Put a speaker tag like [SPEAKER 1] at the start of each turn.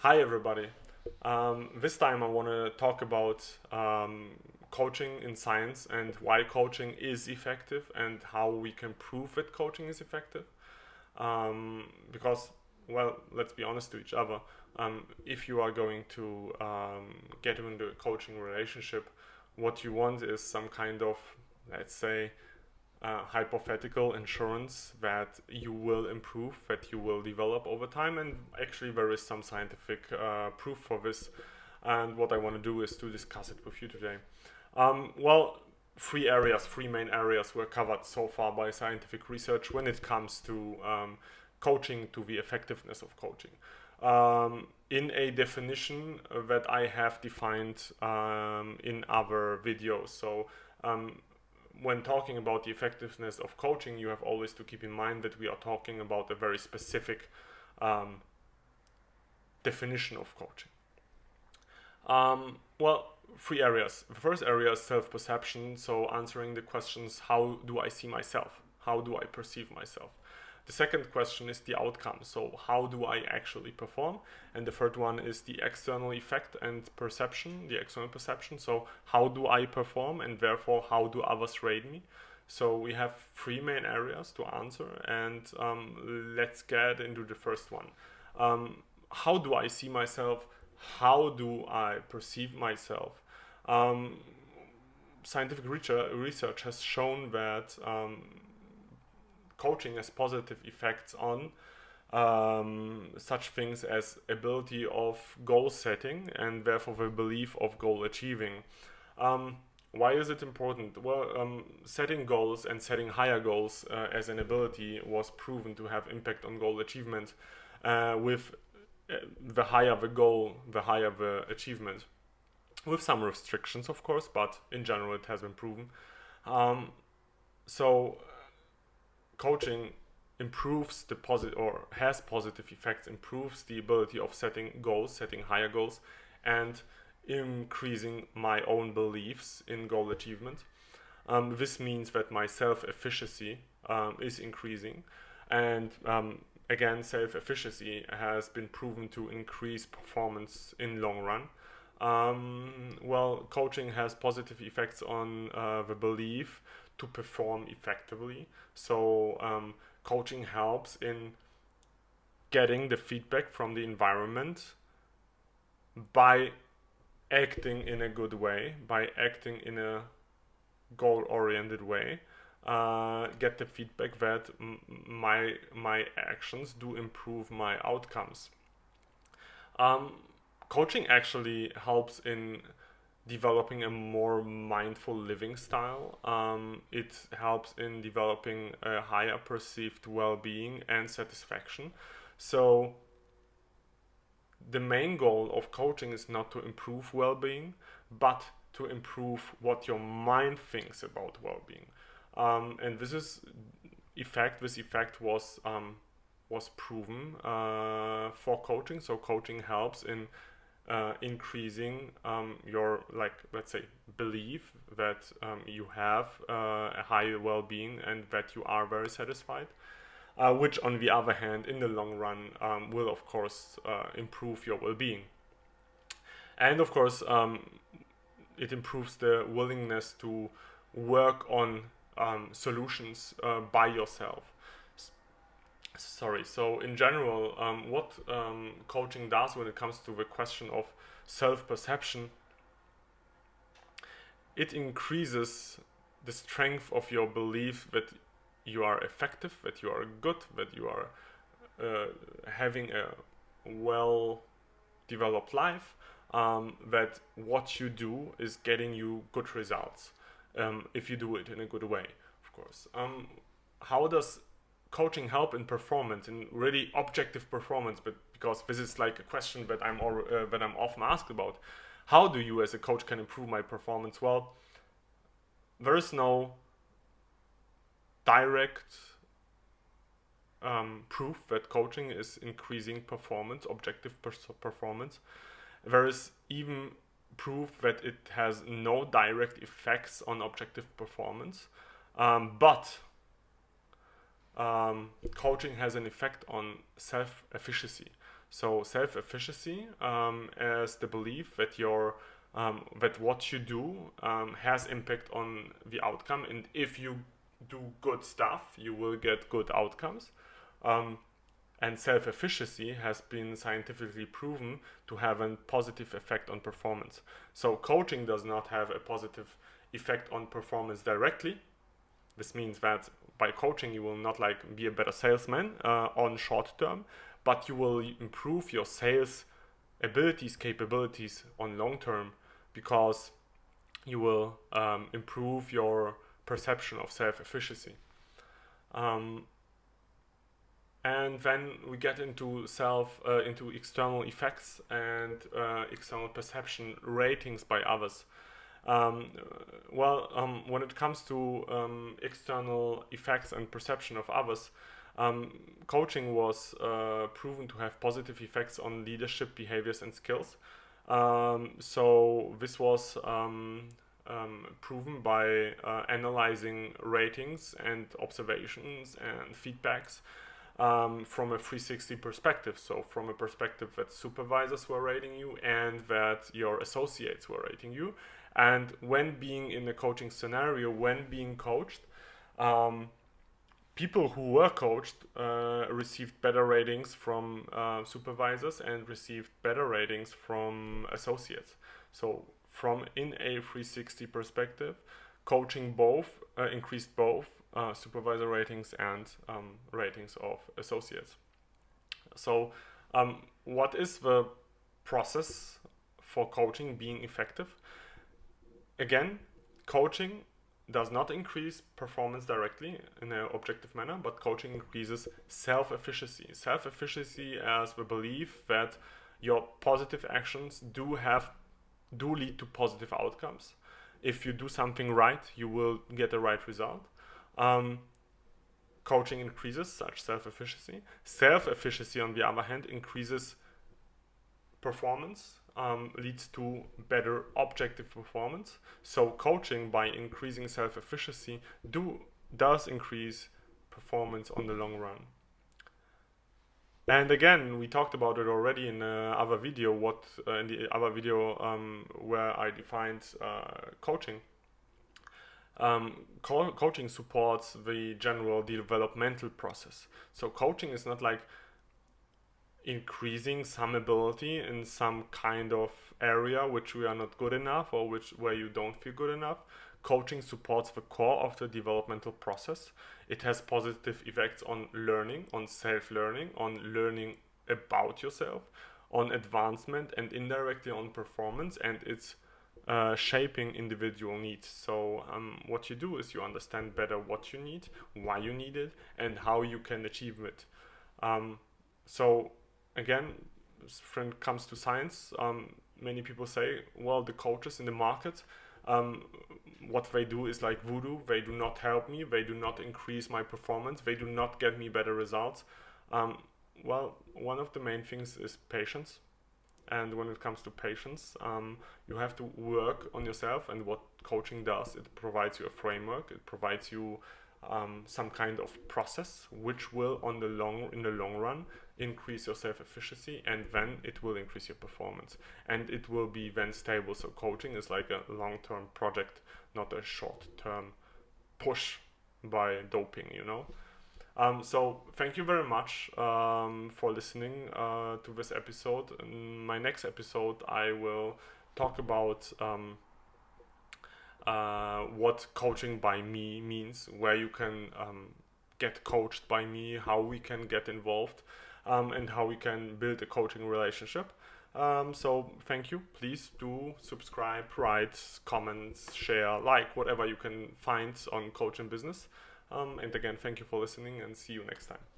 [SPEAKER 1] Hi everybody. This time I want to talk about coaching in science and why coaching is effective and how we can prove that coaching is effective. Because, well, let's be honest to each other. If you are going to get into a coaching relationship, what you want is some kind of, let's say, hypothetical insurance that you will improve, that you will develop over time, and actually there is some scientific proof for this. And what I want to do is to discuss it with you today. Well, three main areas were covered so far by scientific research when it comes to coaching, to the effectiveness of coaching. In a definition that I have defined in other videos. So when talking about the effectiveness of coaching, you have always to keep in mind that we are talking about a very specific definition of coaching. Well, three areas. The first area is self-perception, so answering the questions, how do I see myself? How do I perceive myself? The second question is the outcome, so how do I actually perform? And the third one is the external effect and perception, the external perception, so how do I perform and therefore how do others rate me? So we have three main areas to answer, and let's get into the first one. How do I see myself? How do I perceive myself? Scientific research has shown that coaching has positive effects on such things as ability of goal setting and therefore the belief of goal achieving. Why is it important? Well, setting goals and setting higher goals as an ability was proven to have impact on goal achievement. With the higher the goal, the higher the achievement. With some restrictions, of course, but in general it has been proven. So coaching improves the positive or has positive effects, improves the ability of setting goals, setting higher goals, and increasing my own beliefs in goal achievement. This means that my self-efficacy is increasing, and again, self-efficacy has been proven to increase performance in long run. Well, coaching has positive effects on the belief to perform effectively. So coaching helps in getting the feedback from the environment by acting in a good way, by acting in a goal-oriented way. Get the feedback that my actions do improve my outcomes. Coaching actually helps in developing a more mindful living style. It helps in developing a higher perceived well-being and satisfaction. So the main goal of coaching is not to improve well-being, but to improve what your mind thinks about well-being. And this effect was proven for coaching. So coaching helps in increasing your, like, let's say, belief that you have a higher well-being and that you are very satisfied, which on the other hand in the long run will of course improve your well-being. And of course it improves the willingness to work on solutions by yourself. So in general, what coaching does when it comes to the question of self-perception, it increases the strength of your belief that you are effective, that you are good, that you are having a well-developed life, that what you do is getting you good results if you do it in a good way, of course. How does coaching help in performance, in really objective performance? But because this is like a question that I'm often asked about, how do you as a coach can improve my performance? Well, there is no direct proof that coaching is increasing performance, objective performance. There is even proof that it has no direct effects on objective performance, but coaching has an effect on self-efficacy. So self-efficacy as the belief that that what you do has impact on the outcome, and if you do good stuff, you will get good outcomes. And self-efficacy has been scientifically proven to have a positive effect on performance. So coaching does not have a positive effect on performance directly. This means that by coaching you will not like be a better salesman on short term, but you will improve your sales abilities, capabilities on long term, because you will improve your perception of self-efficacy. And then we get into into external effects and external perception ratings by others. When it comes to external effects and perception of others, coaching was proven to have positive effects on leadership behaviors and skills. So this was proven by analyzing ratings and observations and feedbacks from a 360 perspective. So from a perspective that supervisors were rating you and that your associates were rating you. And when being in a coaching scenario, when being coached, people who were coached received better ratings from supervisors and received better ratings from associates. So from in a 360 perspective, coaching both increased both supervisor ratings and ratings of associates. So what is the process for coaching being effective? Again, coaching does not increase performance directly in an objective manner, but coaching increases self-efficacy. Self-efficacy as the belief that your positive actions do lead to positive outcomes. If you do something right, you will get the right result. Coaching increases such self-efficacy. Self-efficacy, on the other hand, increases performance, leads to better objective performance. So coaching, by increasing self-efficacy, does increase performance on the long run. And again, we talked about it already in the other video. Where I defined coaching. Coaching supports the general developmental process. So coaching is not like increasing some ability in some kind of area which we are not good enough or where you don't feel good enough. Coaching supports the core of the developmental process. It has positive effects on learning, on self-learning, on learning about yourself, on advancement, and indirectly on performance, and it's shaping individual needs. So what you do is you understand better what you need, why you need it, and how you can achieve it. So again, when it comes to science, many people say, well, the coaches in the market, what they do is like voodoo. They do not help me. They do not increase my performance. They do not get me better results. Well, one of the main things is patience. And when it comes to patience, you have to work on yourself. And what coaching does, it provides you a framework. It provides you some kind of process, which will, in the long run, increase your self-efficacy, and then it will increase your performance, and it will be then stable. So coaching is like a long-term project, not a short-term push by doping, So thank you very much for listening to this episode. In my next episode, I will talk about what coaching by me means, where you can get coached by me, how we can get involved, and how we can build a coaching relationship. So thank you. Please do subscribe, write, comments, share, like whatever you can find on Coach and Business. And again, thank you for listening, and see you next time.